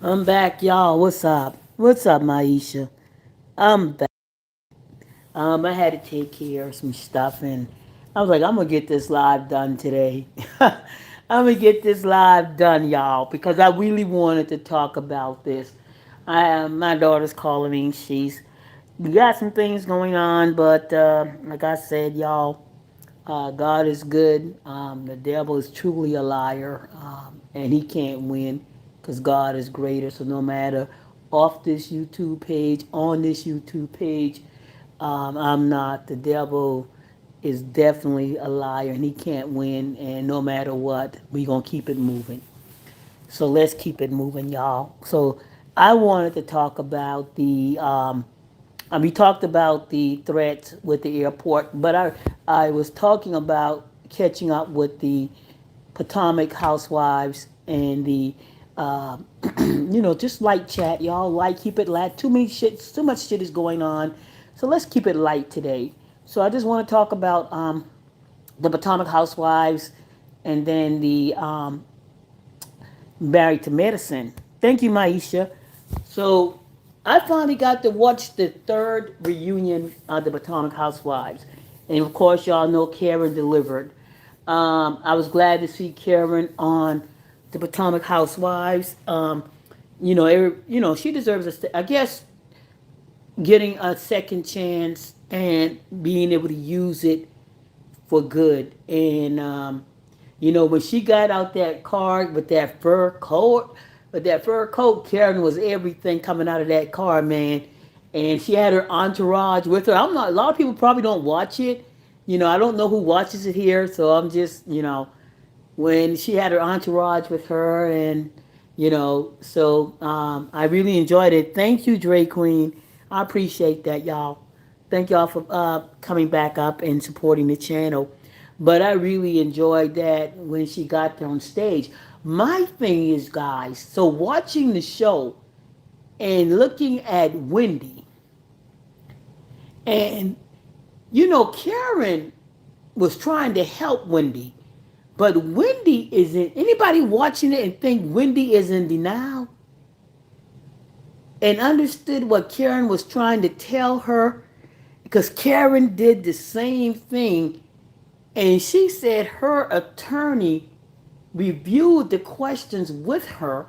I'm back, y'all. What's up? What's up, Maisha? I'm back. I had to take care of some stuff, and I was like, I'm gonna get this live done today. I'm gonna get this live done, y'all, because I really wanted to talk about this. My daughter's calling me. She's got some things going on, but like I said, y'all, God is good. The devil is truly a liar, and he can't win because God is greater. So no matter off this YouTube page, on this YouTube page, I'm not. The devil is definitely a liar, and he can't win. And no matter what, we're going to keep it moving. So let's keep it moving, y'all. So I wanted to talk about we talked about the threats with the airport, but I was talking about catching up with the Potomac Housewives and the, uh, just light chat, y'all. Light, keep it light. Too much shit is going on, so let's keep it light today. So I just want to talk about the Potomac Housewives, and then the Married to Medicine. Thank you, Maisha. So I finally got to watch the third reunion of the Potomac Housewives. And of course, y'all know Karen delivered. I was glad to see Karen on the Potomac Housewives. She deserves I guess getting a second chance and being able to use it for good. And when she got out that car with that fur coat, Karen was everything coming out of that car, man. And she had her entourage with her. I'm not. A lot of people probably don't watch it. I don't know who watches it here, so I'm just, when she had her entourage with her, and so I really enjoyed it. Thank you, Dre Queen. I appreciate that, y'all. Thank y'all for coming back up and supporting the channel. But I really enjoyed that when she got there on stage. My thing is, guys, so watching the show and looking at Wendy, and Karen was trying to help Wendy, but Wendy isn't. Anybody watching it and think Wendy is in denial and understood what Karen was trying to tell her? Because Karen did the same thing, and she said her attorney reviewed the questions with her,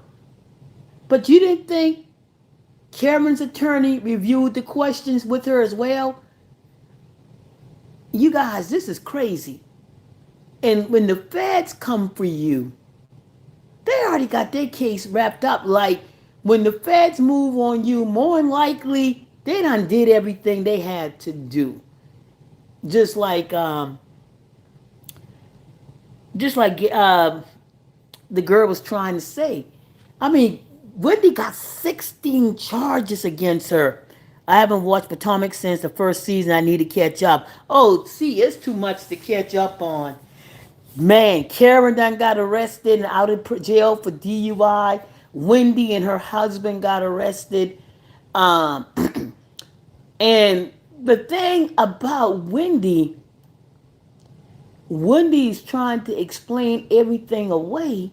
but you didn't think Karen's attorney reviewed the questions with her as well? You guys, this is crazy. And when the feds come for you, they already got their case wrapped up. Like, when the feds move on you, more than likely, they done did everything they had to do. Just like, the girl was trying to say. I mean, Wendy got 16 charges against her. I haven't watched Potomac since the first season. I need to catch up. Oh, see, it's too much to catch up on. Man, Karen done got arrested and out of jail for DUI. Wendy and her husband got arrested. Um, and the thing about Wendy's trying to explain everything away.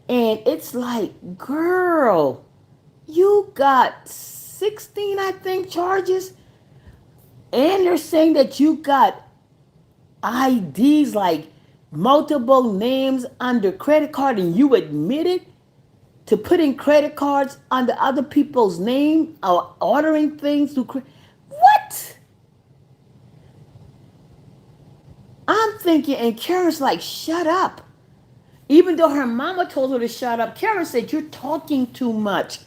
And it's like, girl, you got 16, I think, charges. And they're saying that you got IDs, like multiple names under credit card, and you admitted to putting credit cards under other people's name or ordering things through what? I'm thinking, and Karen's like, shut up. Even though her mama told her to shut up, Karen said, you're talking too much.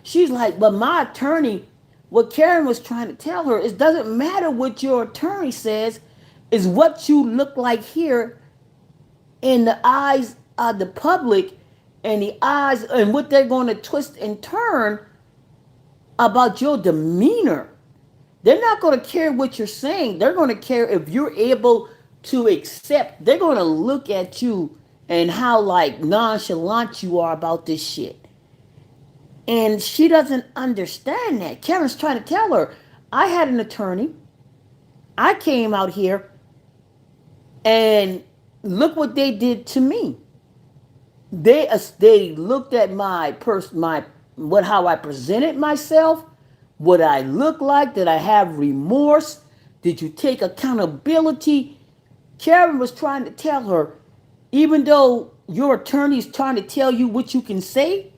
She's like, but my attorney, what Karen was trying to tell her is, doesn't matter what your attorney says, is what you look like here in the eyes of the public, and the eyes and what they're going to twist and turn about your demeanor. They're not going to care what you're saying. They're going to care if you're able to accept. They're going to look at you and how like nonchalant you are about this shit. And she doesn't understand that. Karen's trying to tell her, I had an attorney. I came out here and look what they did to me. They looked at my what how I presented myself, what I look like, did I have remorse, did you take accountability? Karen was trying to tell her, even though your attorney is trying to tell you what you can say,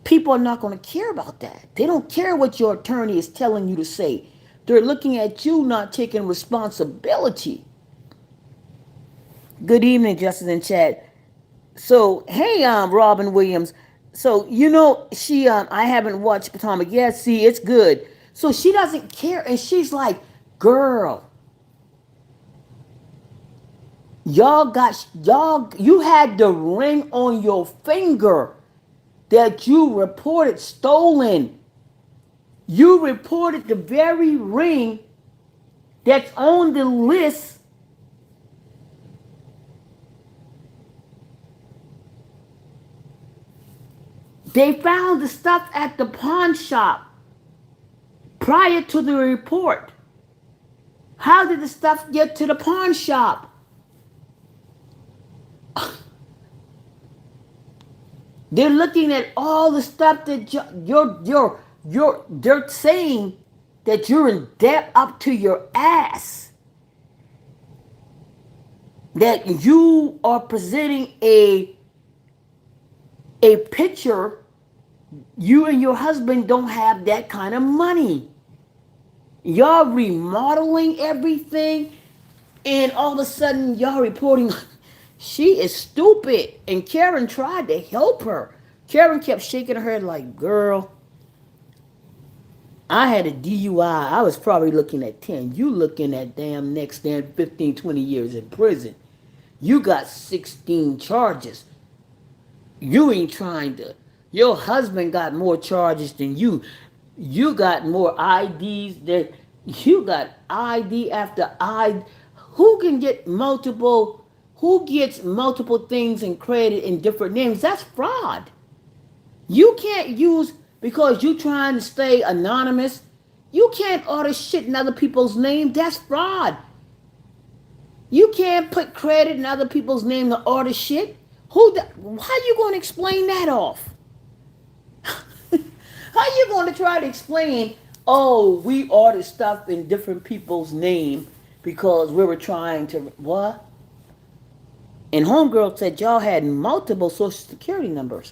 people are not going to care about that. They don't care what your attorney is telling you to say. They're looking at you not taking responsibility. Good evening, Justice and Chad. So, hey, Robin Williams. So, I haven't watched Potomac yet. See, it's good. So she doesn't care, and she's like, "Girl, you had the ring on your finger that you reported stolen. You reported the very ring that's on the list. They found the stuff at the pawn shop prior to the report. How did the stuff get to the pawn shop? They're looking at all the stuff that they're saying that you're in debt up to your ass. That you are presenting a picture. You and your husband don't have that kind of money. Y'all remodeling everything, and all of a sudden y'all reporting she is stupid. And Karen tried to help her. Karen kept shaking her head like, "Girl, I had a DUI. I was probably looking at 10. You looking at damn next damn 15, 20 years in prison. You got 16 charges. You ain't trying to. Your husband got more charges than you. You got more IDs than you got ID after ID. Who can get multiple? Who gets multiple things and credit in different names? That's fraud. You can't use because you trying to stay anonymous. You can't order shit in other people's name. That's fraud. You can't put credit in other people's name to order shit. How you going to explain that off? How you going to try to explain, "Oh, we ordered stuff in different people's name because we were trying to," what? And Homegirl said y'all had multiple social security numbers.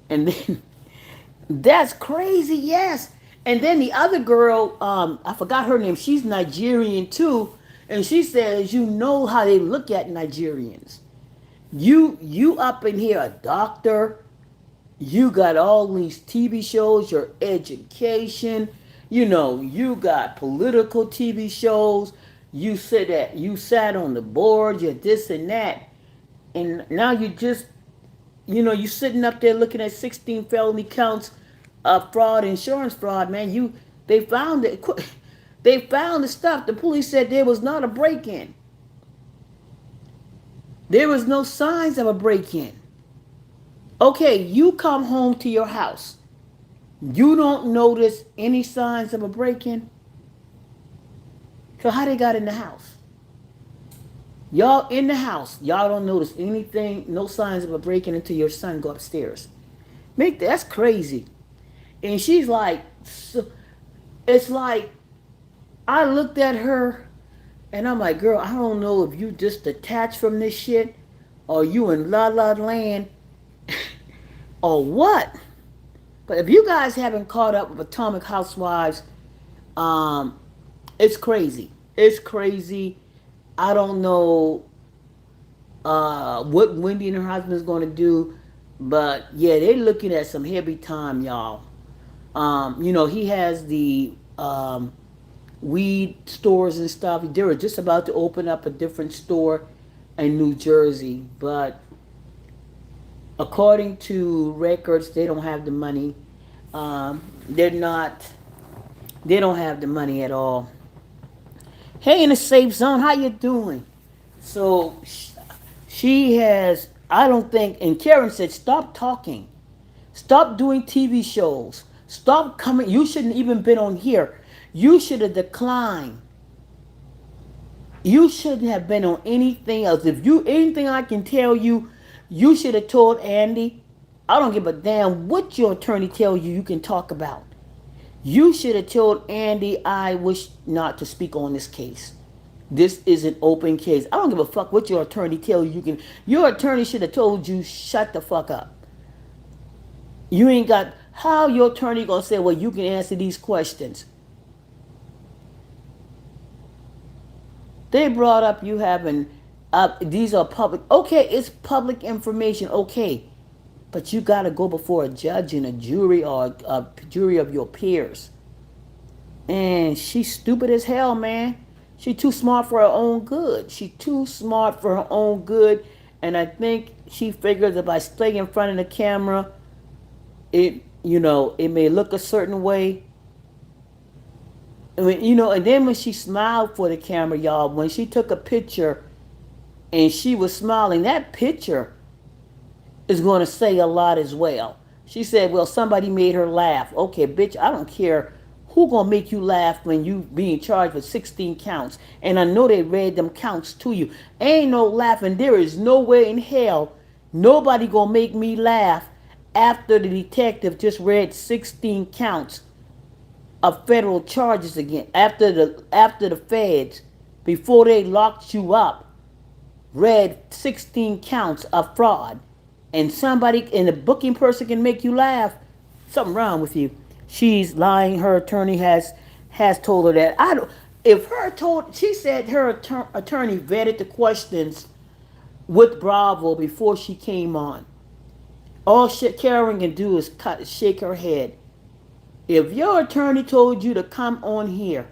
And then that's crazy, yes. And then the other girl, I forgot her name, she's Nigerian too. And she says, "You know how they look at Nigerians. You up in here a doctor, you got all these TV shows, your education, you got political TV shows, you sat on the board, you're this and that, and now you sitting up there looking at 16 felony counts of fraud, insurance fraud, man. They found it. They found the stuff. The police said there was not a break-in. There was no signs of a break-in. Okay, you come home to your house. You don't notice any signs of a break-in. So how they got in the house? Y'all in the house. Y'all don't notice anything, no signs of a break-in until your son go upstairs. That's crazy. And she's like, it's like, I looked at her and I'm like, "Girl, I don't know if you just detached from this shit or you in la la land or what." But if you guys haven't caught up with Potomac Housewives, um, it's crazy. It's crazy. I don't know what Wendy and her husband is going to do, but yeah, they're looking at some heavy time, y'all. He has the weed stores and stuff. They were just about to open up a different store in New Jersey, but according to records, they don't have the money. They're not. They don't have the money at all. Hey, in a safe zone, how you doing? So she has. I don't think. And Karen said, "Stop talking. Stop doing TV shows. Stop coming. You shouldn't even been on here. You should have declined. You shouldn't have been on anything else. If you anything I can tell you, you should have told Andy. I don't give a damn what your attorney tell you. You can talk about. You should have told Andy, I wish not to speak on this case. This is an open case. I don't give a fuck what your attorney tell you. You can. Your attorney should have told you, shut the fuck up. You ain't got. How your attorney gonna say, well, you can answer these questions? They brought up you having. These are public. Okay, it's public information. Okay, but you got to go before a judge and a jury or a jury of your peers. And she's stupid as hell, man. She too smart for her own good. She too smart for her own good. And I think she figures that by staying in front of the camera, it may look a certain way. I mean, and then when she smiled for the camera, y'all, when she took a picture and she was smiling, that picture is going to say a lot as well. She said, well, somebody made her laugh. Okay, bitch, I don't care who going to make you laugh when you being charged with 16 counts. And I know they read them counts to you. Ain't no laughing. There is no way in hell nobody going to make me laugh after the detective just read 16 counts of federal charges again. After the feds, before they locked you up, read 16 counts of fraud, and the booking person can make you laugh, something wrong with you. She's lying. Her attorney has told her that. I don't. If her told, she said her attorney vetted the questions with Bravo before she came on. All Karen can do is shake her head. If your attorney told you to come on here,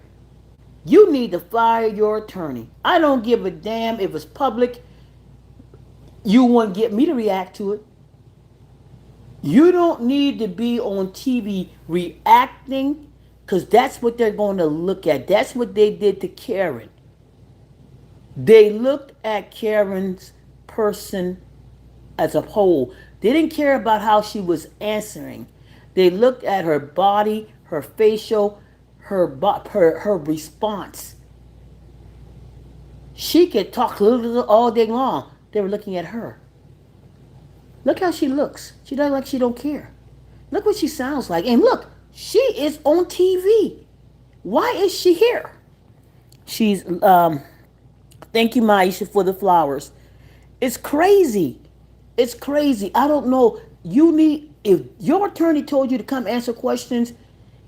you need to fire your attorney. I don't give a damn if it's public. You want to get me to react to it. You don't need to be on TV reacting because that's what they're going to look at. That's what they did to Karen. They looked at Karen's person as a whole. They didn't care about how she was answering. They looked at her body, her facial, her response. She could talk all day long. They were looking at her. Look how she looks. She does like she don't care. Look what she sounds like. And look, she is on TV. Why is she here? She's thank you, Maisha, for the flowers. It's crazy. It's crazy. I don't know. If your attorney told you to come answer questions,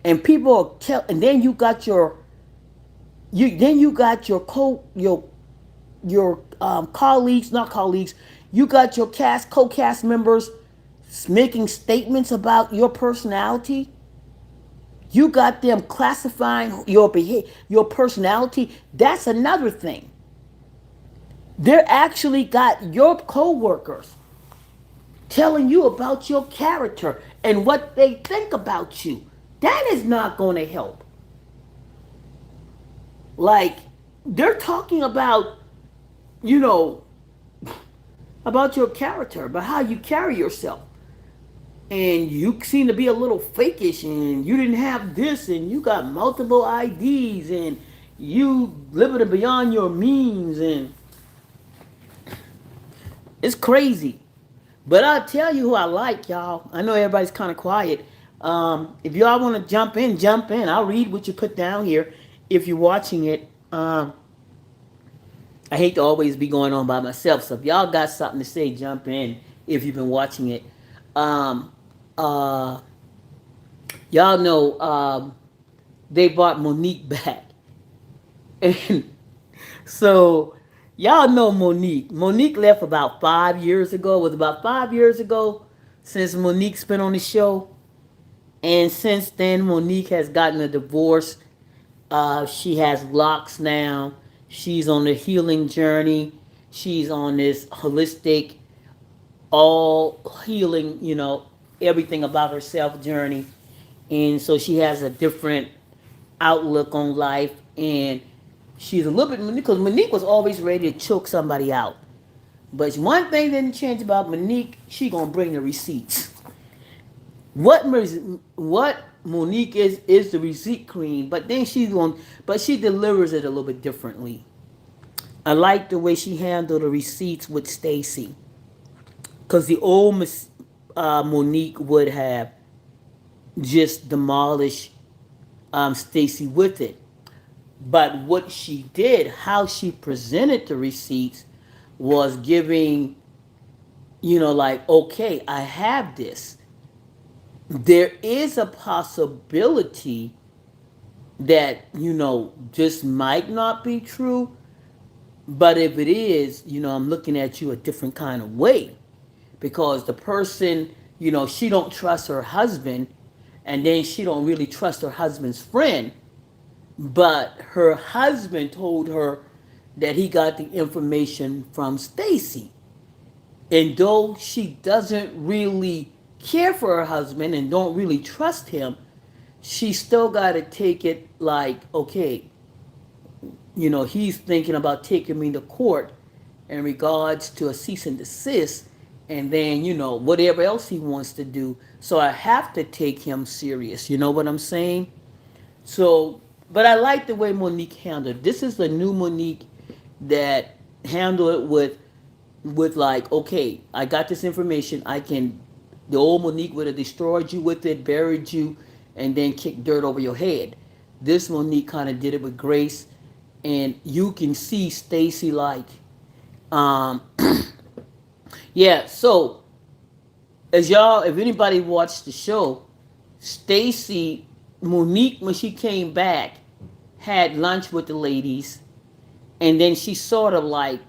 and people are and then you got your colleagues, not colleagues, you got your co-cast members making statements about your personality. You got them classifying your behavior, your personality. That's another thing. They're actually got your co-workers telling you about your character and what they think about you. That is not going to help. Like, they're talking about, you know, about your character, about how you carry yourself. And you seem to be a little fakish, and you didn't have this, and you got multiple IDs, and you living beyond your means, and it's crazy. But I'll tell you who I like, y'all. I know everybody's kind of quiet. If y'all want to jump in, jump in. I'll read what you put down here if you're watching it. I hate to always be going on by myself, so if y'all got something to say, jump in if you've been watching it. Um, uh, y'all know they brought Monique back. And so, y'all know Monique. Monique left about 5 years ago. It was about 5 years ago since Monique's been on the show. And since then, Monique has gotten a divorce. She has locks now. She's on a healing journey. She's on this holistic, all healing, everything about herself journey. And so she has a different outlook on life. And she's a little bit, because Monique was always ready to choke somebody out. But one thing didn't change about Monique, she gonna bring the receipts. What Monique is the receipt queen, but then she delivers it a little bit differently. I like the way she handled the receipts with Stacy, because the old Monique would have just demolished Stacy with it. But what she did, how she presented the receipts, was giving, like, okay, I have this. There is a possibility that, this might not be true, but if it is, I'm looking at you a different kind of way, because the person, she don't trust her husband, and then she don't really trust her husband's friend, but her husband told her that he got the information from Stacy. And though she doesn't really care for her husband and don't really trust him, she still got to take it like, okay, he's thinking about taking me to court in regards to a cease and desist, and then, whatever else he wants to do. So I have to take him serious. You know what I'm saying? So, but I like the way Monique handled it. This is the new Monique that handled it with like, okay, I got this information. I can. The old Monique would have destroyed you with it, buried you, and then kicked dirt over your head. This Monique kind of did it with grace, and you can see Stacy like, um, yeah. So as y'all, if anybody watched the show, Stacy, Monique, when she came back, had lunch with the ladies, and then she sort of like,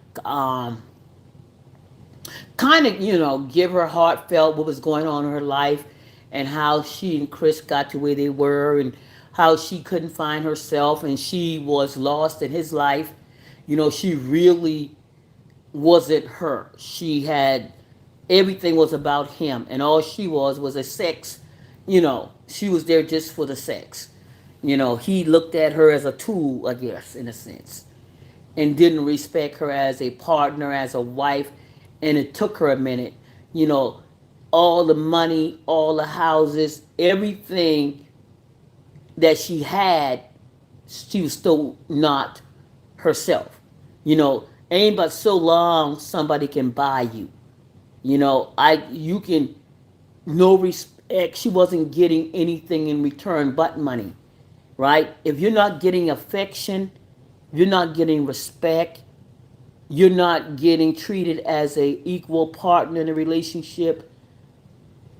kind of, give her heartfelt what was going on in her life, and how she and Chris got to where they were, and how she couldn't find herself, and she was lost in his life. She really wasn't her. She had everything was about him, and all she was a sex. She was there just for the sex. He looked at her as a tool, I guess, in a sense, and didn't respect her as a partner, as a wife. And it took her a minute. You know, all the money, all the houses, everything that she had, she was still not herself. Ain't but so long somebody can buy you. You can, no respect. She wasn't getting anything in return but money, right? If you're not getting affection, you're not getting respect, you're not getting treated as a equal partner in a relationship,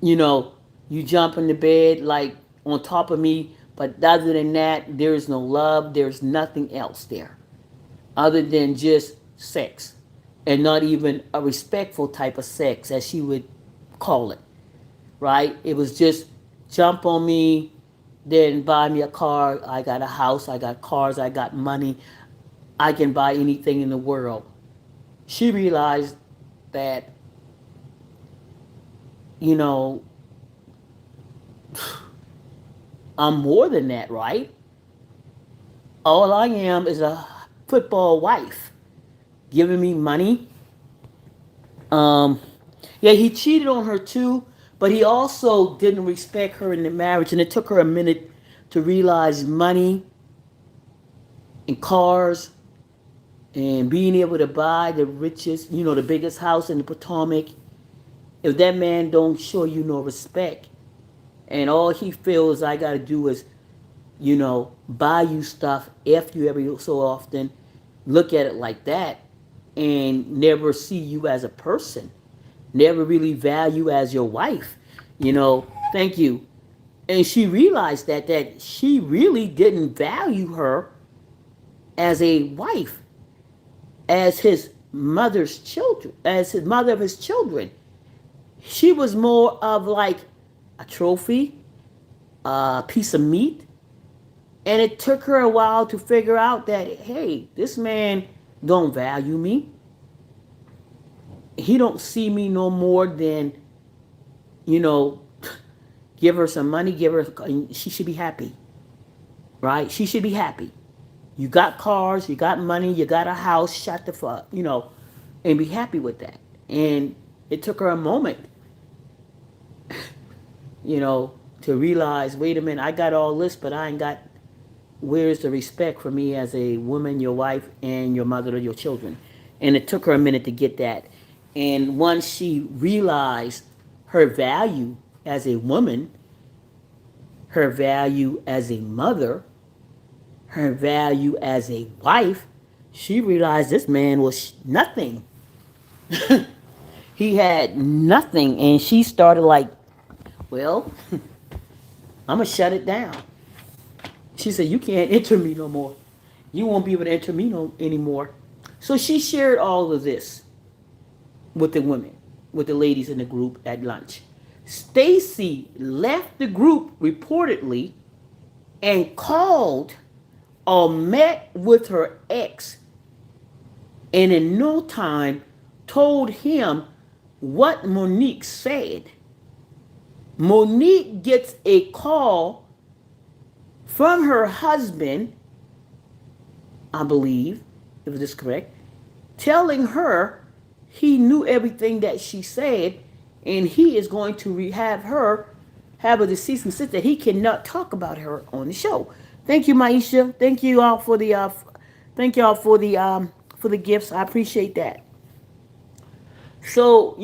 you know, you jump in the bed like on top of me, but other than that, there is no love, there's nothing else there other than just sex, and not even a respectful type of sex, as she would call it, right? It was just jump on me, then buy me a car. I got a house, I got cars, I got money, I can buy anything in the world. She realized that, you know, I'm more than that, right? All I am is a football wife, giving me money. Um, yeah, he cheated on her too, but he also didn't respect her in the marriage, and it took her a minute to realize money and cars and being able to buy the richest, the biggest house in the Potomac. If that man don't show you no respect, and all he feels I got to do is, buy you stuff if you every so often, look at it like that, and never see you as a person, never really value as your wife, thank you. And she realized that she really didn't value her as a wife, as his mother's children, as his mother of his children. She was more of like a trophy, a piece of meat. And it took her a while to figure out that, hey, this man don't value me. He don't see me no more than, you know, give her some money, she should be happy, right? She should be happy. You got cars, you got money, you got a house, shut the fuck, and be happy with that. And it took her a moment, to realize, wait a minute, I got all this, but I ain't got where is the respect for me as a woman, your wife, and your mother of your children? And it took her a minute to get that. And once she realized her value as a woman, her value as a mother, her value as a wife, she realized this man was nothing. He had nothing. And she started like, well, I'm going to shut it down. She said, you can't enter me no more. You won't be able to enter me no anymore. So she shared all of this with the women, with the ladies in the group at lunch. Stacy left the group reportedly and called or met with her ex, and in no time told him what Monique said. Monique gets a call from her husband, I believe, if it is correct, telling her he knew everything that she said, and he is going to have her have a cease and desist that he cannot talk about her on the show. Thank you, Maisha. Thank you all for the thank you all for the gifts. I appreciate that. So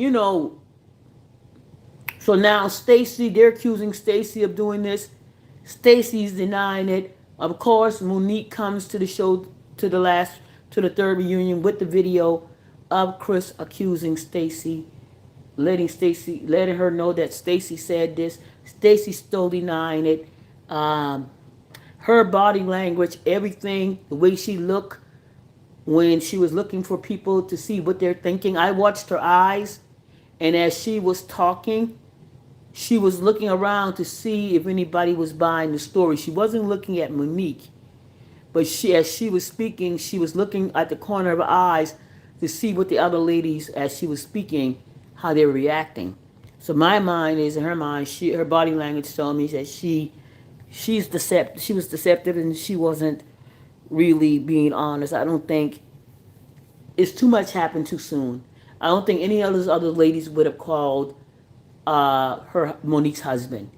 so now Stacy, they're accusing Stacy of doing this. Stacy's denying it. Of course, Monique comes to the show to the third reunion with the video of Chris accusing Stacy, letting her know that Stacy said this. Stacy's still denying it. Um, Her body language, everything, the way she looked when she was looking for people to see what they're thinking. I watched her eyes, and as she was talking, she was looking around to see if anybody was buying the story. She wasn't looking at Monique, but as she was speaking, she was looking at the corner of her eyes to see what the other ladies, as she was speaking, how they were reacting. So my mind is, in her mind, her body language told me that she was deceptive, and she wasn't really being honest. I don't think it's too much happened too soon. I don't think any of those other ladies would have called her Monique's husband,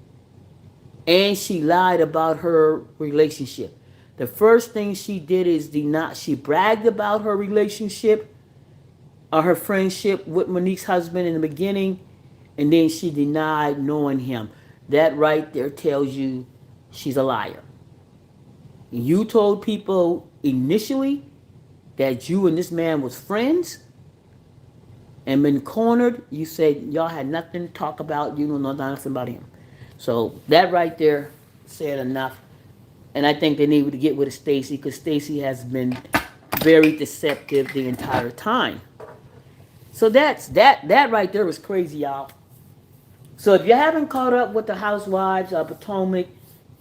and she lied about her relationship. The first thing she did is deny. She bragged about her relationship or her friendship with Monique's husband in the beginning, and then she denied knowing him. That right there tells you she's a liar. You told people initially that you and this man was friends and been cornered. You said y'all had nothing to talk about. You don't know nothing about him. So that right there said enough. And I think they needed to get with Stacy, because Stacy has been very deceptive the entire time. So that right there was crazy, y'all. So if you haven't caught up with the Housewives of Potomac,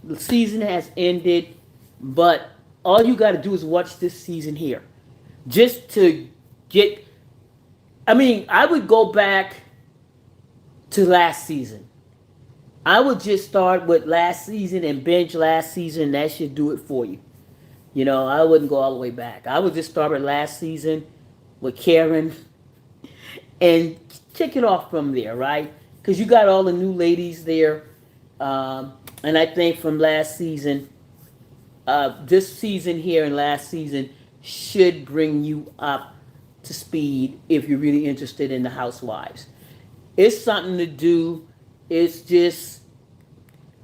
the season has ended, but all you got to do is watch this season here, just to get. I mean, I would go back to last season. I would just start with last season and binge last season. That should do it for you. I wouldn't go all the way back. I would just start with last season with Karen and kick it off from there, right? Because you got all the new ladies there. And I think from last season, this season here and last season should bring you up to speed if you're really interested in the Housewives. It's something to do. It's just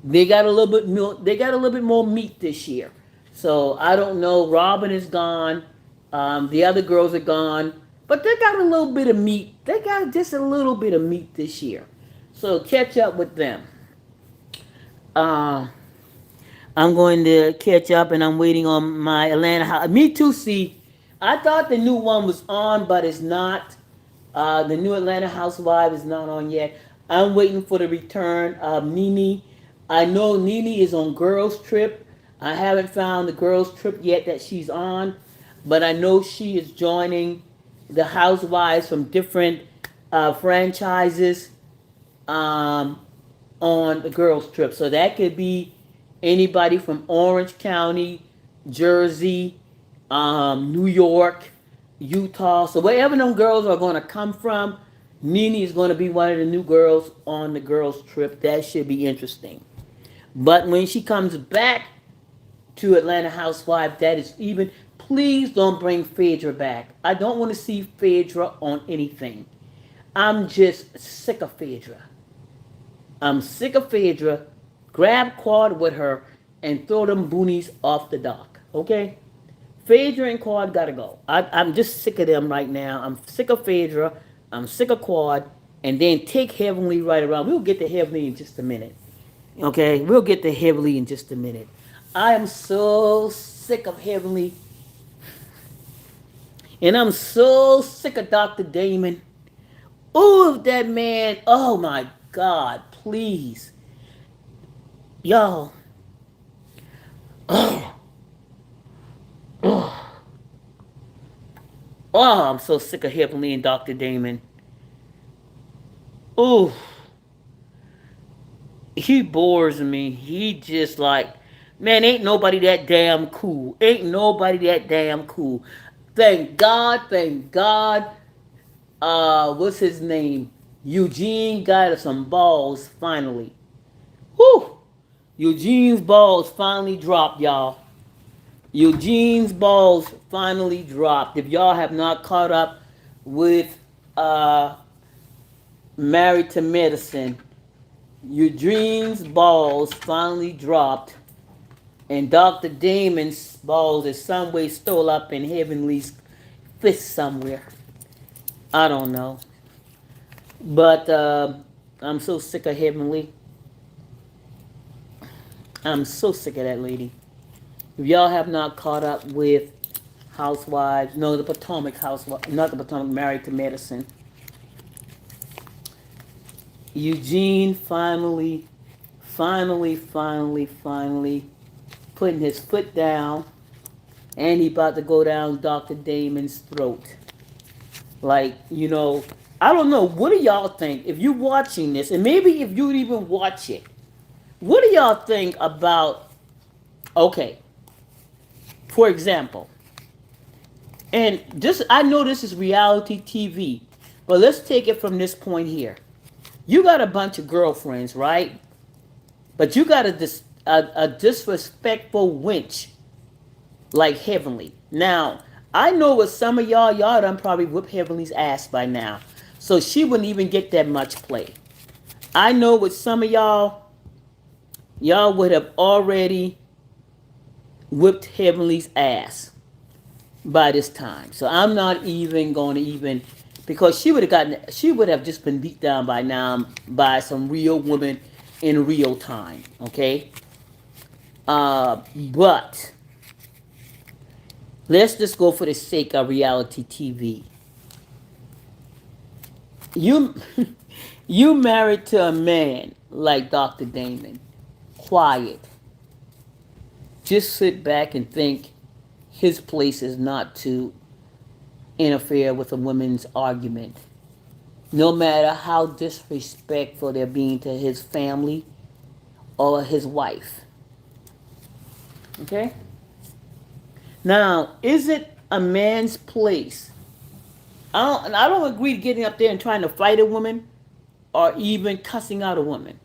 they got a little bit more. They got a little bit more meat this year. So I don't know. Robin is gone. The other girls are gone, but they got a little bit of meat. They got just a little bit of meat this year. So catch up with them. Uh, I'm going to catch up, and I'm waiting on my Atlanta house. Me too. See, I thought the new one was on, but it's not. The new Atlanta Housewives is not on yet. I'm waiting for the return of Nene. I know Nene is on Girls Trip. I haven't found the Girls Trip yet that she's on, but I know she is joining the Housewives from different franchises um, on the Girls Trip. So that could be anybody from Orange County, Jersey, New York, Utah. So wherever them girls are going to come from, Nene is going to be one of the new girls on the Girls Trip. That should be interesting. But when she comes back to Atlanta Housewives that is even. Please don't bring Phaedra back. I don't want to see Phaedra on anything. I'm just sick of Phaedra. I'm sick of Phaedra. Grab Quad with her and throw them boonies off the dock. Okay? Phaedra and Quad gotta go. I'm just sick of them right now. I'm sick of Phaedra. I'm sick of Quad. And then take Heavenly right around. We'll get to Heavenly in just a minute. Okay? We'll get to Heavenly in just a minute. I am so sick of Heavenly. And I'm so sick of Dr. Damon. Oh, that man. Oh my God. Please. Y'all. Oh, oh, oh, I'm so sick of Heavenly and Dr. Damon. Oh, he bores me. He just like, man, ain't nobody that damn cool. Ain't nobody that damn cool. Thank God, thank God. What's his name? Eugene got some balls finally. Whew. Eugene's balls finally dropped, y'all. Eugene's balls finally dropped. If y'all have not caught up with uh, Married to Medicine, Eugene's balls finally dropped, and Dr. Damon's balls is some way stole up in Heavenly's fist somewhere. I don't know. But I'm so sick of Heavenly. I'm so sick of that lady. If y'all have not caught up with Housewives, no, the Potomac Housewives, not the Potomac, Married to Medicine. Eugene finally putting his foot down, and he about to go down Dr. Damon's throat. Like, I don't know. What do y'all think? If you're watching this, and maybe if you'd even watch it, what do y'all think about, okay, for example, and this, I know this is reality TV, but let's take it from this point here. You got a bunch of girlfriends, right? But you got a disrespectful wench like Heavenly. Now, I know with some of y'all done probably whip Heavenly's ass by now. So she wouldn't even get that much play. I know with some of y'all would have already whipped Heavenly's ass by this time. So I'm not even going to even, because she would have just been beat down by now by some real woman in real time. Okay? But let's just go for the sake of reality TV. You you married to a man like Dr. Damon. Quiet. Just sit back and think his place is not to interfere with a woman's argument. No matter how disrespectful they're being to his family or his wife. Okay? Now, is it a man's place? I don't agree to getting up there and trying to fight a woman or even cussing out a woman.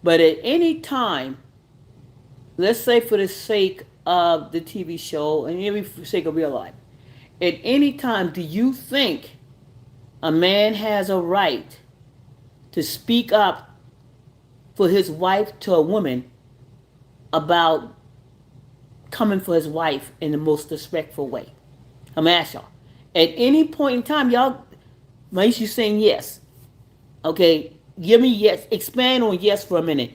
But at any time, let's say for the sake of the TV show and maybe for the sake of real life, at any time do you think a man has a right to speak up for his wife to a woman about coming for his wife in the most disrespectful way? I'm asking y'all. At any point in time, y'all, Maisha saying yes. Okay, give me yes. Expand on yes for a minute.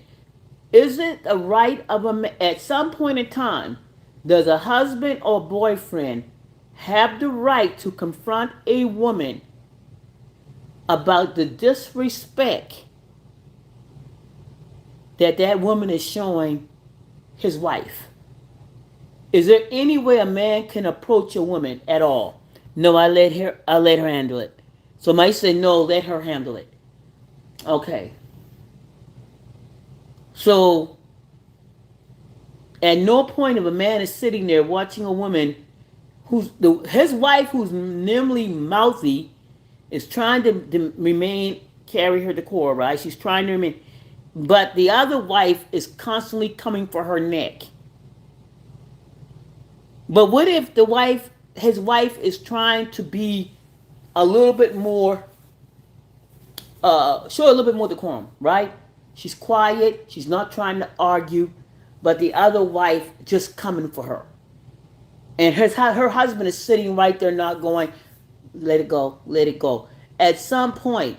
Is it a right of a man? At some point in time, does a husband or boyfriend have the right to confront a woman about the disrespect that woman is showing his wife? Is there any way a man can approach a woman at all? No, I let her handle it. So might say no, let her handle it. Okay. So at no point if a man is sitting there watching a woman his wife who's nimbly mouthy is trying to remain carry her decor, right? She's trying to remain, but the other wife is constantly coming for her neck. But what if his wife is trying to be a little bit more, show a little bit more decorum, right? She's quiet. She's not trying to argue, but the other wife just coming for her, and her husband is sitting right there, not going, let it go, let it go. At some point,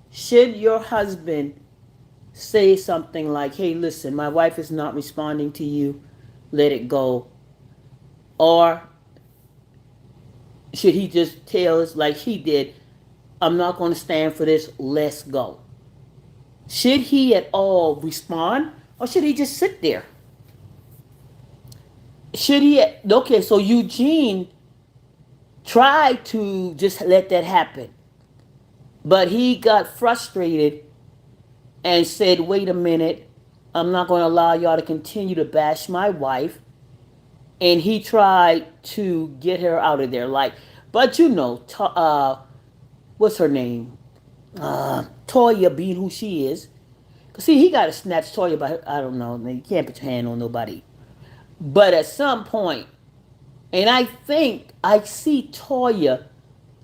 should your husband say something like, hey, listen, my wife is not responding to you, let it go? Or should he just tell us, like he did, I'm not going to stand for this, let's go? Should he at all respond, or should he just sit there? Should he? Okay, so Eugene tried to just let that happen, but he got frustrated and said, wait a minute, I'm not going to allow y'all to continue to bash my wife. And he tried to get her out of there. Like, but what's her name? Toya, being who she is. Cause see, he got to snatch Toya by, I don't know, you can't put your hand on nobody. But at some point, and I think I see Toya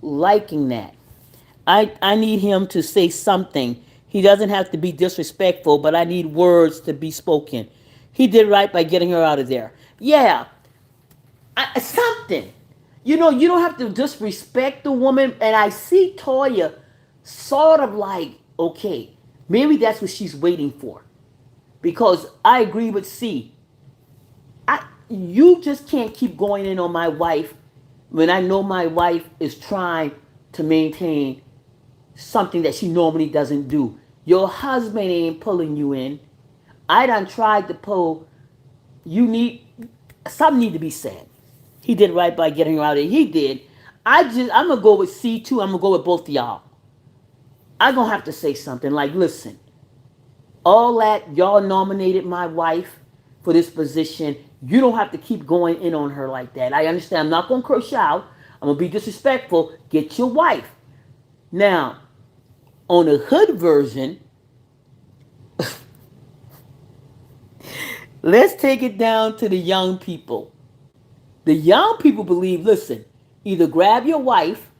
liking that. I need him to say something. He doesn't have to be disrespectful, but I need words to be spoken. He did right by getting her out of there. Yeah, something. You don't have to disrespect the woman. And I see Toya sort of like, okay, maybe that's what she's waiting for. Because I agree with C. You just can't keep going in on my wife when I know my wife is trying to maintain something that she normally doesn't do. Your husband ain't pulling you in. I done tried to pull. You need something need to be said. He did right by getting her out of it. He did. I'm gonna go with C2. I'm gonna go with both of y'all. I'm gonna have to say something like, listen, all that y'all nominated my wife for this position. You don't have to keep going in on her like that. I understand. I'm not gonna curse you out. I'm gonna be disrespectful. Get your wife. Now, on the hood version, let's take it down to the young people. The young people believe, listen, either grab your wife,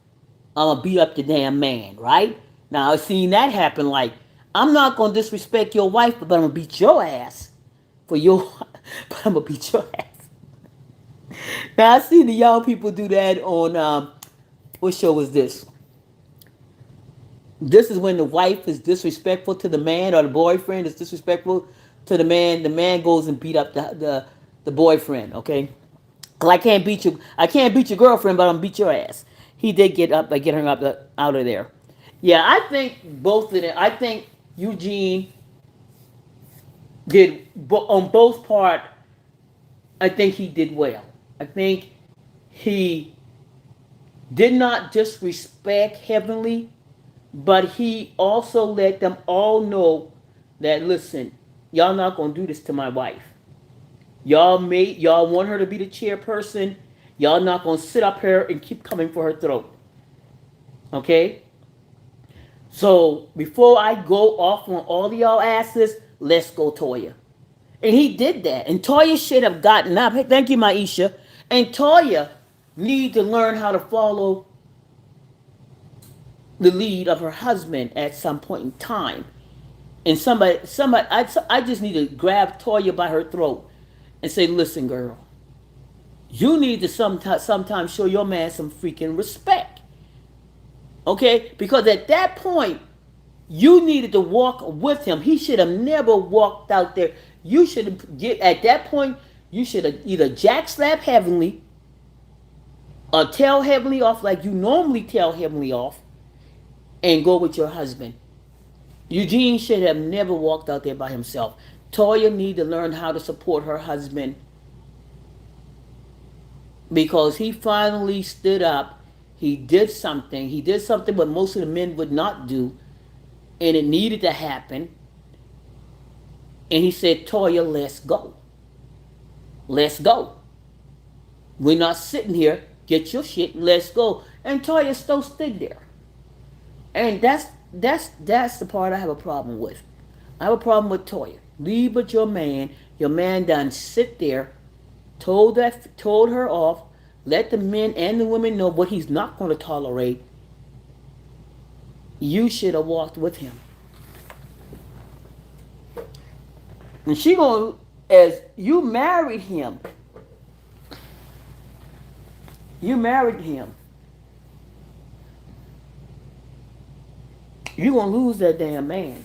I'm gonna beat up the damn man, right? Now I've seen that happen. Like, I'm not gonna disrespect your wife, but I'm gonna beat your ass for your. But I'm gonna beat your ass. Now I see the young people do that on what show was this? This is when the wife is disrespectful to the man, or the boyfriend is disrespectful to the man. The man goes and beat up the boyfriend. Okay, cause I can't beat your girlfriend, but I'm gonna beat your ass. He did get up by getting her out of there. Yeah, I think both of them. I think Eugene did on both part. I think he did well. I think he did not disrespect Heavenly, but he also let them all know that, listen, y'all not gonna do this to my wife. Y'all want her to be the chairperson. Y'all not gonna sit up here and keep coming for her throat. Okay? So before I go off on all of y'all asses, let's go Toya. And he did that. And Toya should have gotten up. Hey, thank you, Maisha. And Toya need to learn how to follow the lead of her husband at some point in time. And I just need to grab Toya by her throat and say, listen, girl, you need to sometimes show your man some freaking respect. Okay? Because at that point, you needed to walk with him. He should have never walked out there. You should have at that point, you should have either jack slap Heavenly or tell Heavenly off like you normally tell Heavenly off and go with your husband. Eugene should have never walked out there by himself. Toya need to learn how to support her husband because he finally stood up. He did something. He did something what most of the men would not do, and it needed to happen. And he said, Toya, let's go. Let's go. We're not sitting here. Get your shit. Let's go. And Toya still stood there. And that's the part I have a problem with. I have a problem with Toya. Leave with your man. Your man done sit there told her off, let the men and the women know what he's not going to tolerate. You should have walked with him. And she gonna, as you married him, you gonna lose that damn man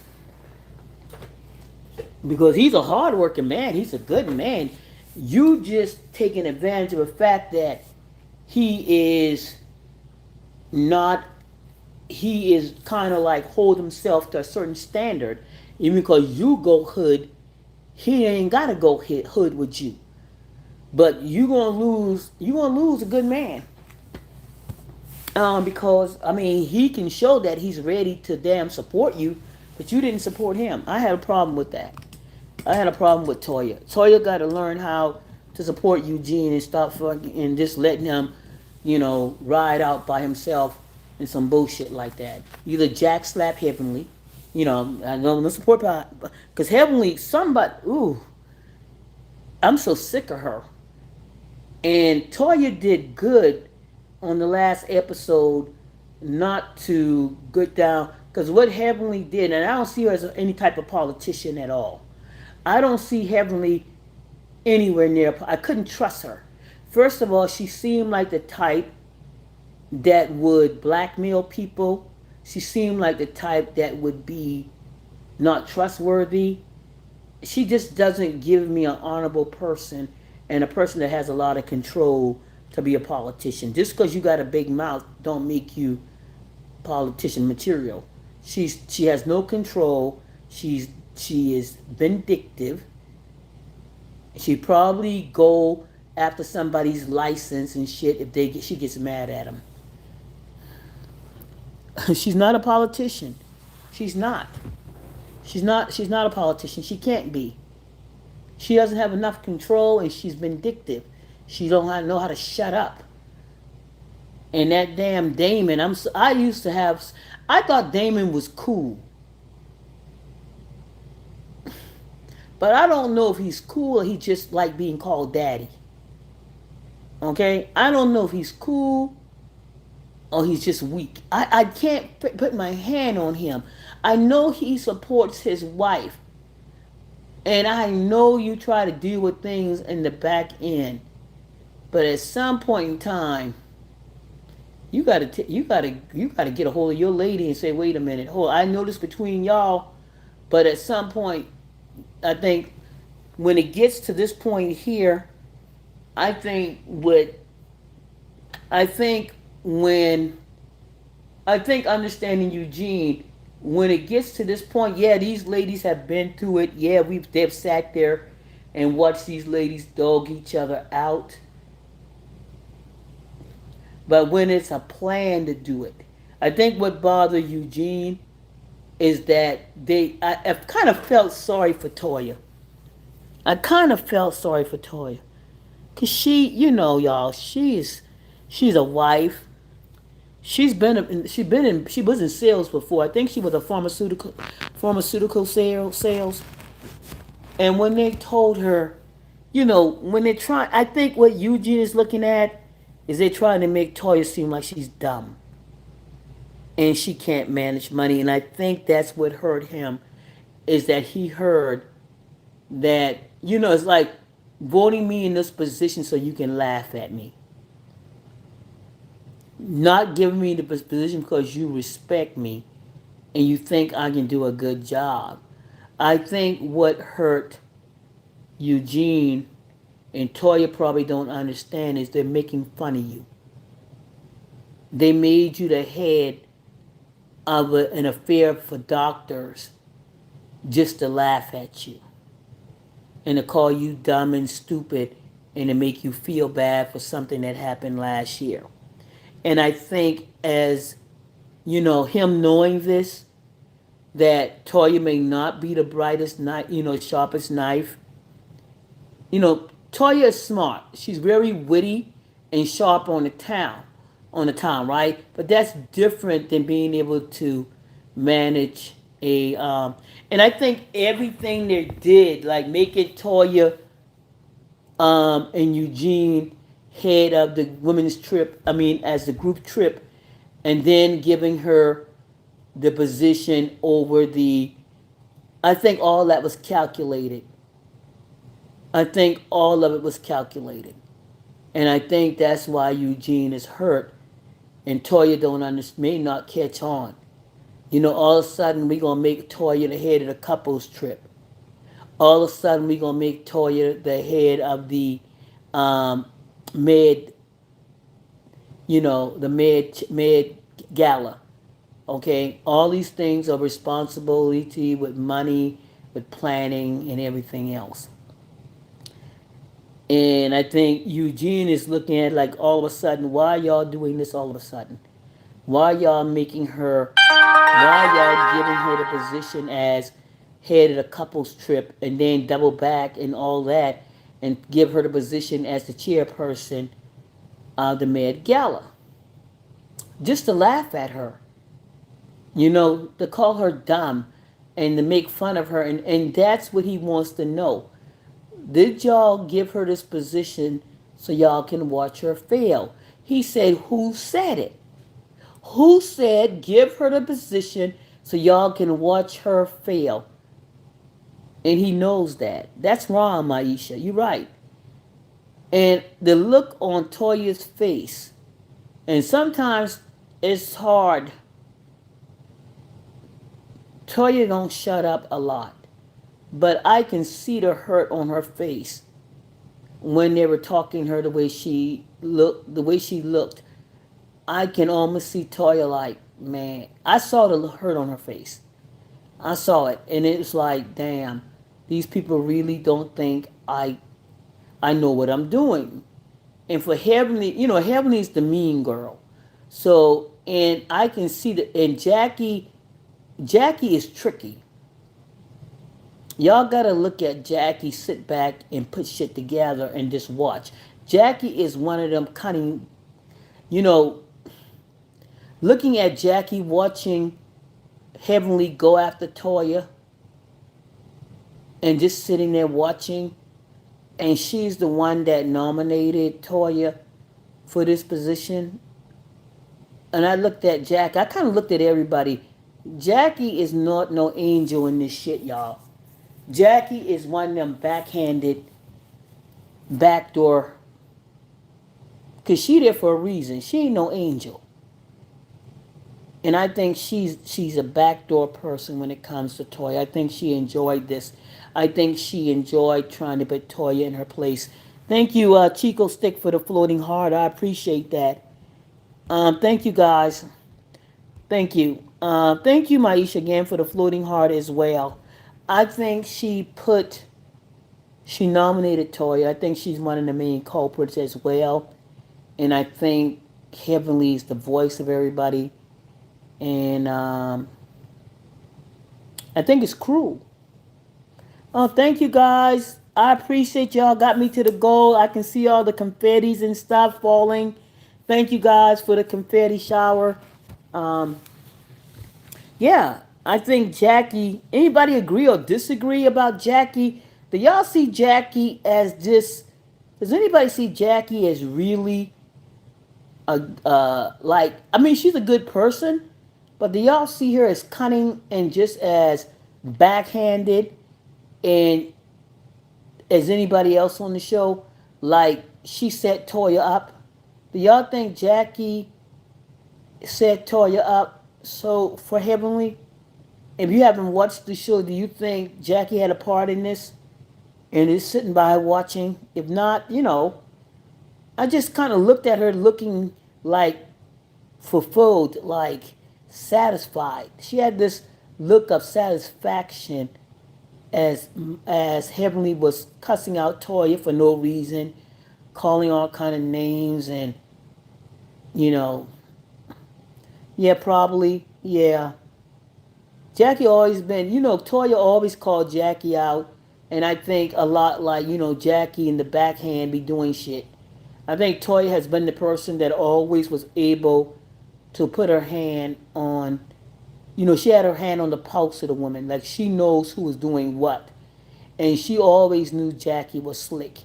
because he's a hardworking man. He's a good man. You just taking advantage of the fact that he is not. He is kind of like hold himself to a certain standard, even because you go hood. He ain't gotta go hit hood with you. But you gonna lose. You gonna lose a good man. Because I mean, he can show that he's ready to damn support you, but you didn't support him. I had a problem with that. I had a problem with Toya. Toya got to learn how to support Eugene and stop fucking and just letting him, ride out by himself and some bullshit like that. Either Jack slap Heavenly, I know the support because Heavenly somebody. Ooh, I'm so sick of her. And Toya did good on the last episode not to get down because what Heavenly did, and I don't see her as any type of politician at all. I don't see Heavenly anywhere near. I couldn't trust her. First of all, she seemed like the type that would blackmail people. She seemed like the type that would be not trustworthy. She just doesn't give me an honorable person and a person that has a lot of control to be a politician. Just because you got a big mouth don't make you politician material. She has no control. She is vindictive. She probably go after somebody's license and shit if she gets mad at them. She's not a politician. She's not. She's not a politician. She can't be. She doesn't have enough control and she's vindictive. She don't know how to shut up. And that damn Damon, I used to have I thought Damon was cool. But I don't know if he's cool or he just like being called daddy. Okay? I don't know if he's cool or he's just weak. I can't put my hand on him. I know he supports his wife. And I know you try to deal with things in the back end. But at some point in time, you gotta get a hold of your lady and say, wait a minute, hold. I know this between y'all, but at some point, I think when it gets to this point here, I think what I think when I think understanding Eugene, when it gets to this point, yeah, these ladies have been through it. Yeah, they've sat there and watched these ladies dog each other out. But when it's a plan to do it, I think what bothered Eugene is that I kind of felt sorry for Toya. I kind of felt sorry for Toya. Cause y'all, she's a wife. She was in sales before. I think she was a pharmaceutical sales. And when they told her, when they try, I think what Eugene is looking at is they're trying to make Toya seem like she's dumb and she can't manage money. And I think that's what hurt him is that he heard that, it's like voting me in this position so you can laugh at me. Not giving me the position because you respect me and you think I can do a good job. I think what hurt Eugene and Toya probably don't understand is they're making fun of you. They made you the head of an affair for doctors just to laugh at you and to call you dumb and stupid and to make you feel bad for something that happened last year. And I think as, him knowing this, that Toya may not be the brightest knife, sharpest knife. Toya is smart. She's very witty and sharp on the town, right? But that's different than being able to manage and I think everything they did, like making Toya and Eugene head of the women's trip, I mean, as the group trip, and then giving her the position over the, I think all that was calculated. I think all of it was calculated. And I think that's why Eugene is hurt and Toya don't understand, may not catch on. You know, all of a sudden we gonna make Toya the head of the couples trip. All of a sudden we gonna make Toya the head of the um, med, the med gala. Okay, all these things are responsibility with money, with planning, and everything else. And I think Eugene is looking at like all of a sudden, why y'all doing this all of a sudden? Why y'all making her? Why y'all giving her the position as head of the couples trip and then double back and all that, and give her the position as the chairperson of the Met Gala? Just to laugh at her, to call her dumb and to make fun of her, and that's what he wants to know. Did y'all give her this position so y'all can watch her fail? He said, who said it? Who said give her the position so y'all can watch her fail? And he knows that. That's wrong, Maisha. You're right. And the look on Toya's face, and sometimes it's hard. Toya don't shut up a lot, but I can see the hurt on her face when they were talking to her the way she looked. I can almost see Toya like, man, I saw the hurt on her face. I saw it, and it's like, damn, these people really don't think I know what I'm doing. And for Heavenly, Heavenly's the mean girl. So, and I can see that, and Jackie is tricky. Y'all gotta look at Jackie, sit back and put shit together and just watch. Jackie is one of them cunning, you know, looking at Jackie watching Heavenly go after Toya and just sitting there watching. And she's the one that nominated Toya for this position. And I looked at Jack. I kind of looked at everybody. Jackie is not no angel in this shit, y'all. Jackie is one of them backhanded, backdoor. Because she there for a reason. She ain't no angel. And I think she's a backdoor person when it comes to Toya. I think she enjoyed this. I think she enjoyed trying to put Toya in her place. Thank you, Chico Stick, for the floating heart. I appreciate that. Thank you, guys. Thank you. Thank you, Maisha, again, for the floating heart as well. I think she nominated Toya. I think she's one of the main culprits as well. And I think Heavenly is the voice of everybody. And I think it's cruel. Oh, thank you guys. I appreciate y'all. Got me to the goal. I can see all the confettis and stuff falling. Thank you guys for the confetti shower. Um, yeah, I think Jackie. Anybody agree or disagree about Jackie? Do y'all see Jackie as this? Does anybody see Jackie as really a like? I mean, she's a good person, but do y'all see her as cunning and just as backhanded and as anybody else on the show? Like she set Toya up. Do y'all think Jackie set Toya up so for Heavenly? If you haven't watched the show, do you think Jackie had a part in this and is sitting by watching? If not, I just kind of looked at her looking like fulfilled, like satisfied. She had this look of satisfaction as as Heavenly was cussing out Toya for no reason, calling all kind of names, and you know, yeah, probably, yeah. Jackie always been, Toya always called Jackie out, and I think a lot like Jackie in the backhand be doing shit. I think Toya has been the person that always was able to put her hand on, she had her hand on the pulse of the woman, like she knows who was doing what, and she always knew Jackie was slick.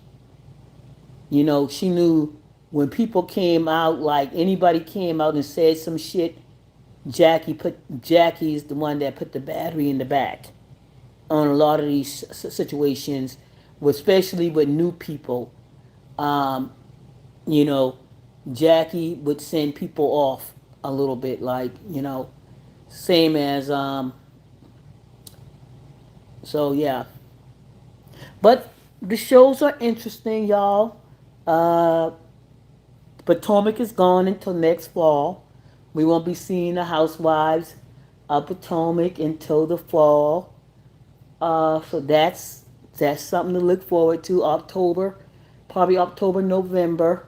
She knew when people came out, like anybody came out and said some shit, Jackie's the one that put the battery in the back on a lot of these situations, especially with new people. Um, you know, Jackie would send people off a little bit, like same as So yeah, but the shows are interesting, y'all. Uh, Potomac is gone until next fall. We won't be seeing the Housewives of Potomac until the fall. So that's something to look forward to. October, probably October, November.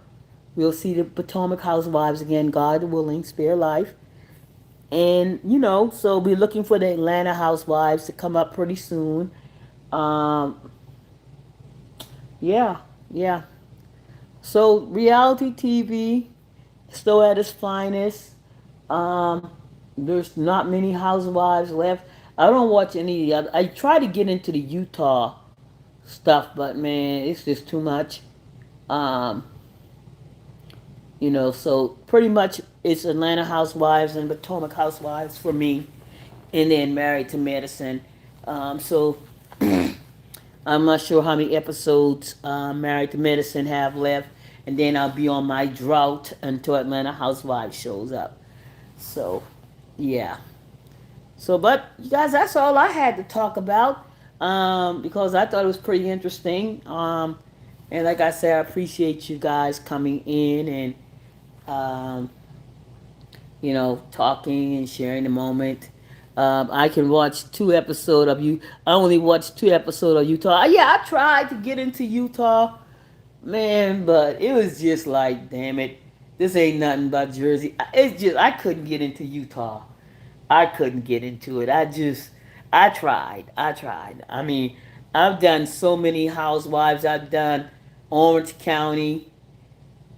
We'll see the Potomac Housewives again, God willing, spare life. And so we're looking for the Atlanta Housewives to come up pretty soon. Um, yeah, yeah. So reality TV still at its finest. Um, there's not many housewives left. I don't watch any of the other. I try to get into the Utah stuff, but man, it's just too much. Um, so pretty much it's Atlanta Housewives and Potomac Housewives for me, and then Married to Medicine. So I'm not sure how many episodes Married to Medicine have left, and then I'll be on my drought until Atlanta Housewives shows up. So, yeah. So, but you guys, that's all I had to talk about because I thought it was pretty interesting. And like I said, I appreciate you guys coming in and um, talking and sharing the moment. I can watch 2 episodes of you. I only watched 2 episodes of Utah. Yeah, I tried to get into Utah, man, but it was just like, damn it, this ain't nothing but Jersey. It's just I couldn't get into Utah. I couldn't get into it. I tried. I tried. I mean, I've done so many housewives. I've done Orange County.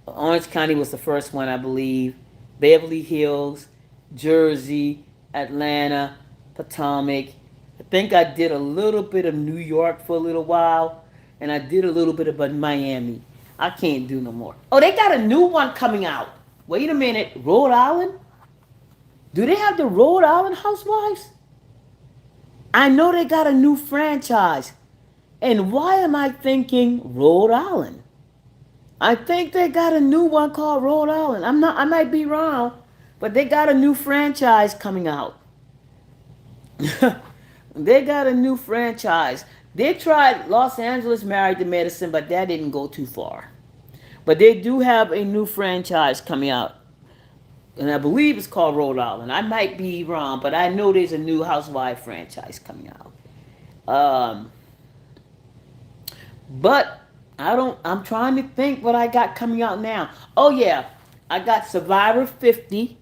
Orange County was the first one, I believe. Beverly Hills, Jersey, Atlanta, Potomac. I think I did a little bit of New York for a little while, and I did a little bit of Miami. I can't do no more. Oh, they got a new one coming out. Wait a minute, Rhode Island? Do they have the Rhode Island Housewives? I know they got a new franchise. And why am I thinking Rhode Island? I think they got a new one called Rhode Island. I might be wrong, but they got a new franchise coming out. They got a new franchise. They tried Los Angeles Married to Medicine, but that didn't go too far. But they do have a new franchise coming out. And I believe it's called Rhode Island. I might be wrong, but I know there's a new Housewife franchise coming out. Um, but I don't. I'm trying to think what I got coming out now. Oh yeah, I got Survivor 50.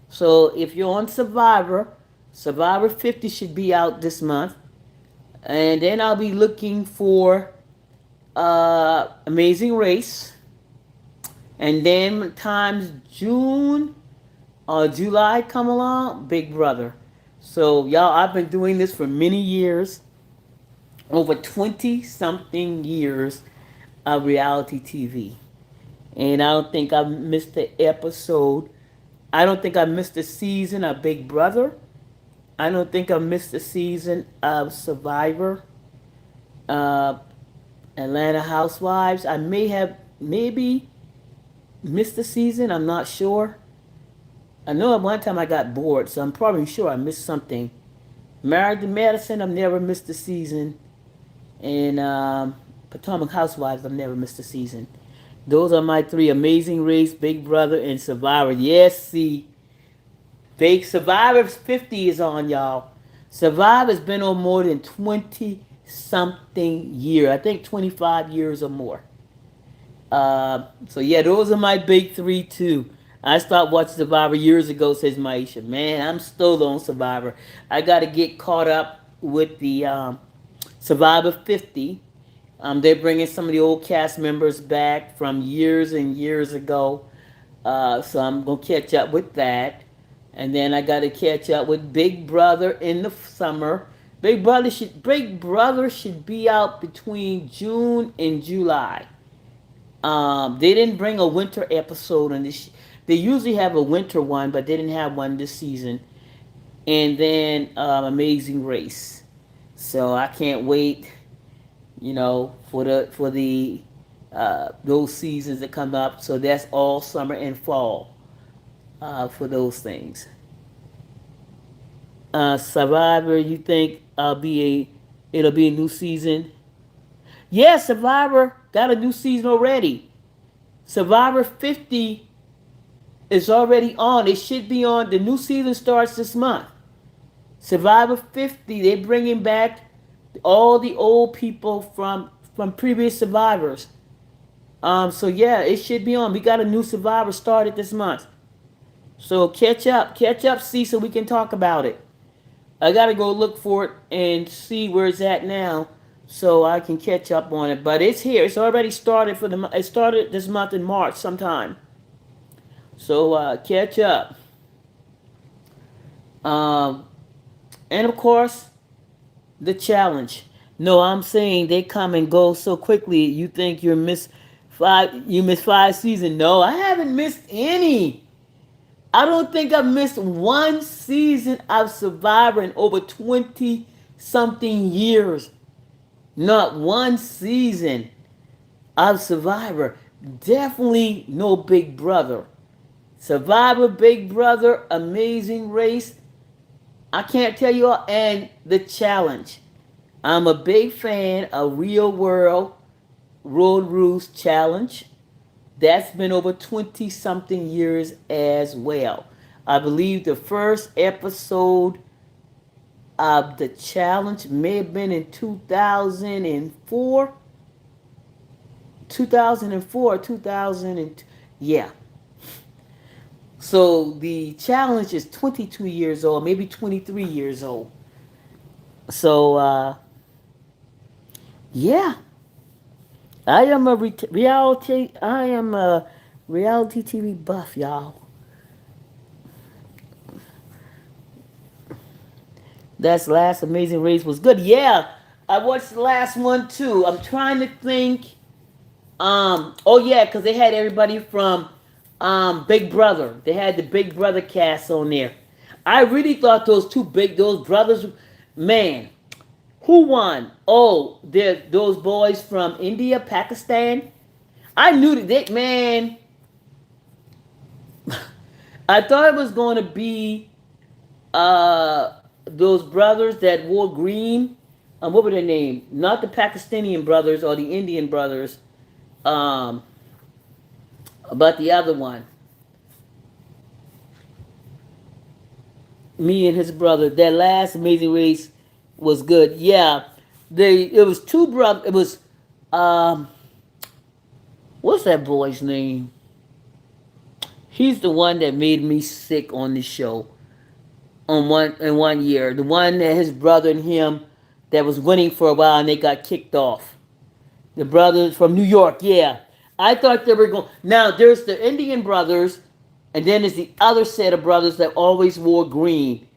So if you're on Survivor 50 should be out this month, and then I'll be looking for Amazing Race, and then times June or July come along, Big Brother. So y'all, I've been doing this for many years, over 20 something years of reality TV. And I don't think I missed an episode. I don't think I missed a season of Big Brother. I don't think I missed a season of Survivor, uh, Atlanta Housewives. I may have maybe missed a season. I'm not sure. I know at one time I got bored, so I'm probably sure I missed something. Married to Madison, I've never missed a season. And Potomac Housewives, I've never missed a season. Those are my three: Amazing Race, Big Brother, and Survivor. Yes, see, fake Survivor's 50 is on, y'all. Survivor's been on more than 20 something year. I think 25 years or more. So yeah, those are my big three too. I stopped watching Survivor years ago, says Maisha. Man, I'm still on Survivor. I got to get caught up with the Survivor 50. They're bringing some of the old cast members back from years and years ago. So I'm going to catch up with that. And then I got to catch up with Big Brother in the summer. Big Brother should be out between June and July. They didn't bring a winter episode on this. They usually have a winter one, but they didn't have one this season. And then Amazing Race. So I can't wait, for the those seasons that come up. So that's all summer and fall for those things. Survivor, you think it'll be a new season? Yeah, Survivor got a new season already. Survivor 50 is already on. It should be on. The new season starts this month. Survivor 50, they're bringing back all the old people from previous survivors. So yeah, it should be on. We got a new survivor started this month. So catch up, see, so we can talk about it. I gotta go look for it and see where it's at now, so I can catch up on it. But it's here. It's already started It started this month in March sometime. So catch up. Um, and of course, the challenge. No, I'm saying they come and go so quickly. You think you missed 5 seasons. No, I haven't missed any. I don't think I've missed one season of Survivor in over 20 something years. Not one season of Survivor. Definitely no Big Brother. Survivor, Big Brother, Amazing Race. I can't tell you all. And the challenge. I'm a big fan of Real World Road Rules Challenge. That's been over 20 something years as well. I believe the first episode of the challenge may have been in 2004. 2004, 2000, yeah. So the challenge is 22 years old, maybe 23 years old. So, yeah, I am a reality TV buff, y'all. That's last Amazing Race was good. Yeah, I watched the last one too. I'm trying to think. Oh yeah, because they had everybody from Big Brother. They had the Big Brother cast on there. I really thought those brothers, man, who won? Oh, those boys from India, Pakistan. I knew man. I thought it was going to be uh, those brothers that wore green. What were their name? Not the Pakistani brothers or the Indian brothers. Um, but the other one. Me and his brother. That last Amazing Race was good. Yeah, it was two brothers. It was um, what's that boy's name? He's the one that made me sick on the show. In 1 year, the one that his brother and him that was winning for a while and they got kicked off. The brothers from New York, yeah. I thought they were going. Now there's the Indian brothers, and then there's the other set of brothers that always wore green.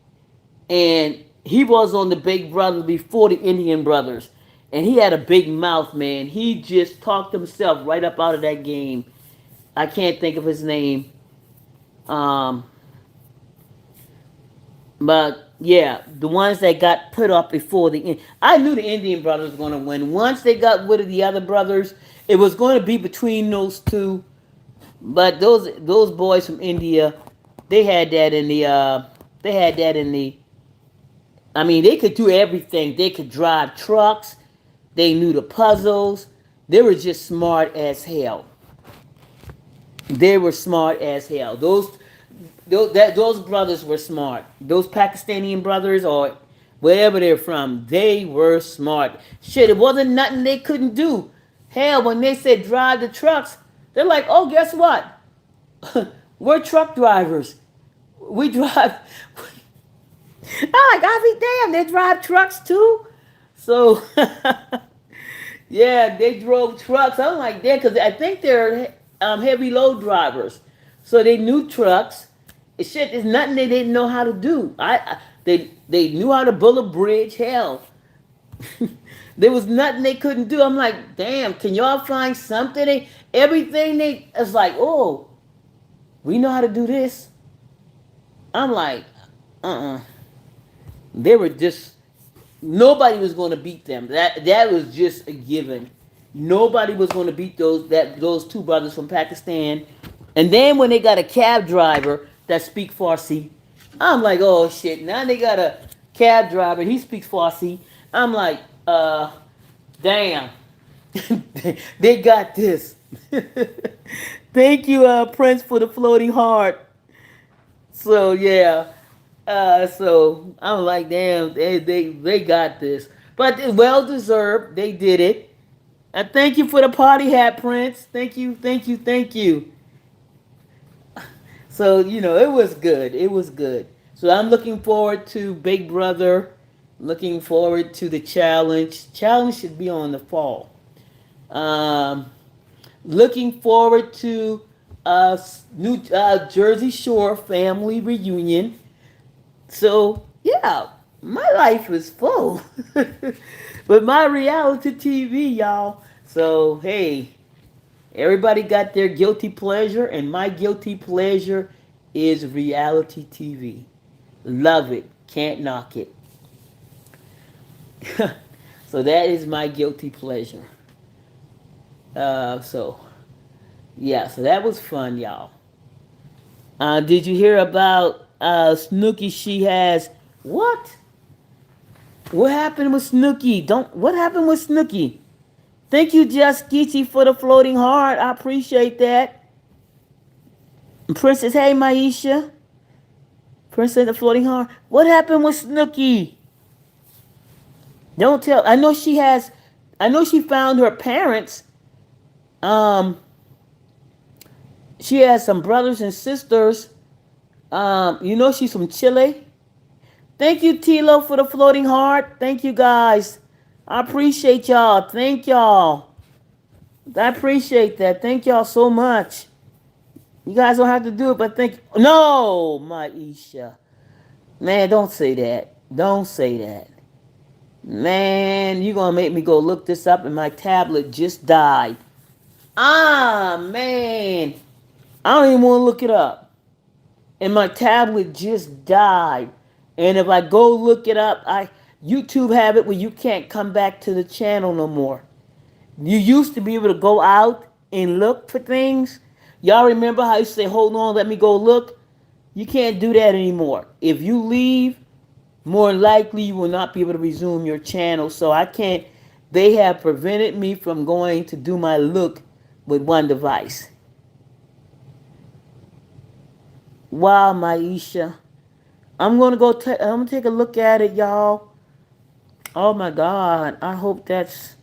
And he was on the Big Brother before the Indian brothers, and he had a big mouth, man. He just talked himself right up out of that game. I can't think of his name. Um, but yeah, the ones that got put up before I knew the Indian brothers were going to win. Once they got rid of the other brothers, it was going to be between those two. But those boys from India, they had that in the they had that in the. I mean, they could do everything. They could drive trucks. They knew the puzzles. They were just smart as hell. They were smart as hell. Those brothers were smart. Those Pakistani brothers or wherever they're from, they were smart. Shit, it wasn't nothing they couldn't do. Hell, when they said drive the trucks, they're like, oh, guess what? We're truck drivers. We drive. I'm like, I'll be damned. They drive trucks too. So, yeah, they drove trucks. I'm like, that because I think they're heavy load drivers. So they knew trucks. Shit, there's nothing they didn't know how to do. They knew how to build a bridge. Hell, There was nothing they couldn't do. I'm like, damn, can y'all find something? Everything they, it's like, oh, we know how to do this. I'm like, they were just, nobody was going to beat them. That was just a given. Nobody was going to beat those two brothers from Pakistan. And then when they got a cab driver that speak Farsi, I'm like, oh shit! Now they got a cab driver. He speaks Farsi. I'm like, damn, they got this. Thank you, Prince, for the floating heart. So yeah, so I'm like, damn, they got this, but it's well deserved. They did it. Thank you for the party hat, Prince. Thank you, thank you, thank you. So it was good. It was good. So I'm looking forward to Big Brother. Looking forward to the challenge. Challenge should be on the fall. Um, Looking forward to New Jersey Shore family reunion. So yeah, my life is full with my reality TV, y'all. So hey, everybody got their guilty pleasure, and my guilty pleasure is reality TV. Love it, can't knock it. So that is my guilty pleasure. So yeah, so that was fun, y'all. Did you hear about Snooki? She has what? What happened with Snooki? Don't. What happened with Snooki? Thank you, Just Geechee, for the floating heart. I appreciate that. Princess, hey, Maisha. Princess, the floating heart. What happened with Snooki? Don't tell. I know she has. I know she found her parents. Um, she has some brothers and sisters. She's from Chile. Thank you, Tilo, for the floating heart. Thank you, guys. I appreciate y'all. Thank y'all. I appreciate that. Thank y'all so much. You guys don't have to do it, but thank you. No, Maisha. Man, don't say that. Don't say that. Man, you're going to make me go look this up, and my tablet just died. Ah, man. I don't even want to look it up. And my tablet just died. And if I go look it up, YouTube have it where you can't come back to the channel no more. You used to be able to go out and look for things. Y'all remember how you say, hold on, let me go look? You can't do that anymore. If you leave, more likely you will not be able to resume your channel. So I can't, they have prevented me from going to do my look with one device. Wow, Maisha. I'm gonna go. I'm gonna take a look at it, y'all. Oh my God! I hope that's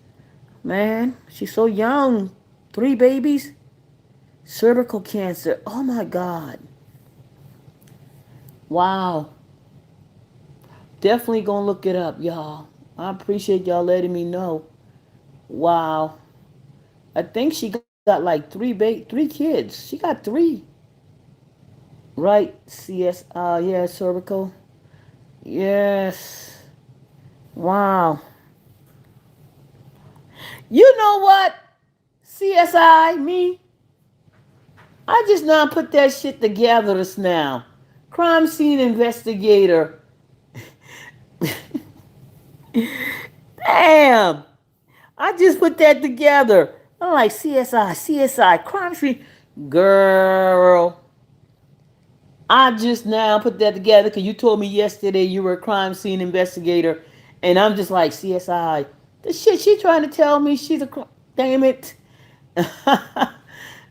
man. She's so young. 3 babies. Cervical cancer. Oh my God. Wow. Definitely gonna look it up, y'all. I appreciate y'all letting me know. Wow. I think she got like 3 kids. She got 3. Right? Yeah, cervical. Yes. Wow. You know what? CSI, me. I just now put that shit together just now. Crime scene investigator. Damn. I just put that together. I'm like, CSI, crime scene. Girl. I just now put that together because you told me yesterday you were a crime scene investigator. And I'm just like, CSI. The shit she trying to tell me she's a. Damn it.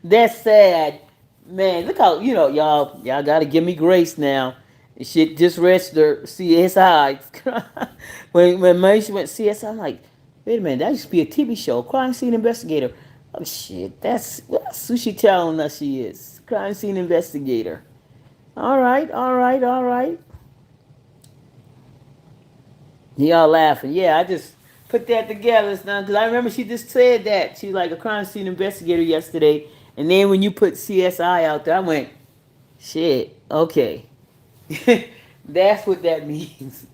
That's sad. Man, look how, y'all got to give me grace now. Shit just registered CSI. when Maisha went CSI, I'm like, wait a minute, that used to be a TV show, crime scene investigator. Oh shit, that's who she telling us she is. Crime scene investigator. All right, all right, all right. Y'all laughing. Yeah, I just put that together now because I remember she just said that. She's like a crime scene investigator yesterday. And then when you put CSI out there, I went, shit, okay. That's what that means.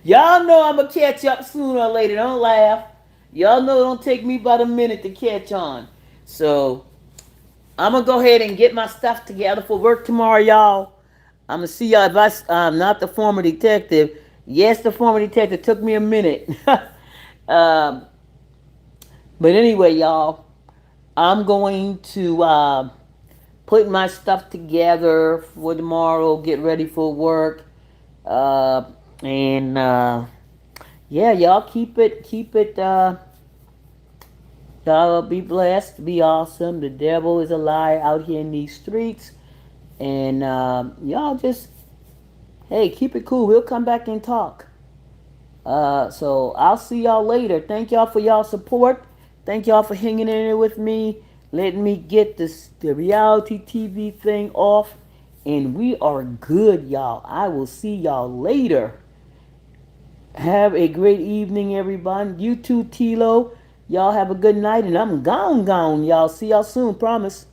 Y'all know I'm gonna catch up sooner or later. Don't laugh. Y'all know it don't take me about a minute to catch on. So I'm gonna go ahead and get my stuff together for work tomorrow, y'all. I'm gonna see y'all. If I'm not the former detective, yes, the former detective took me a minute. um, but anyway, y'all, I'm going to put my stuff together for tomorrow. Get ready for work, uh, and yeah, y'all keep it. Y'all be blessed, be awesome. The devil is a lie out here in these streets, and y'all just hey, keep it cool. We'll come back and talk. So I'll see y'all later. Thank y'all for y'all support. Thank y'all for hanging in there with me, letting me get the reality TV thing off, and we are good, y'all. I will see y'all later. Have a great evening, everyone. You too, Tilo. Y'all have a good night, and I'm gone. Y'all see y'all soon. Promise.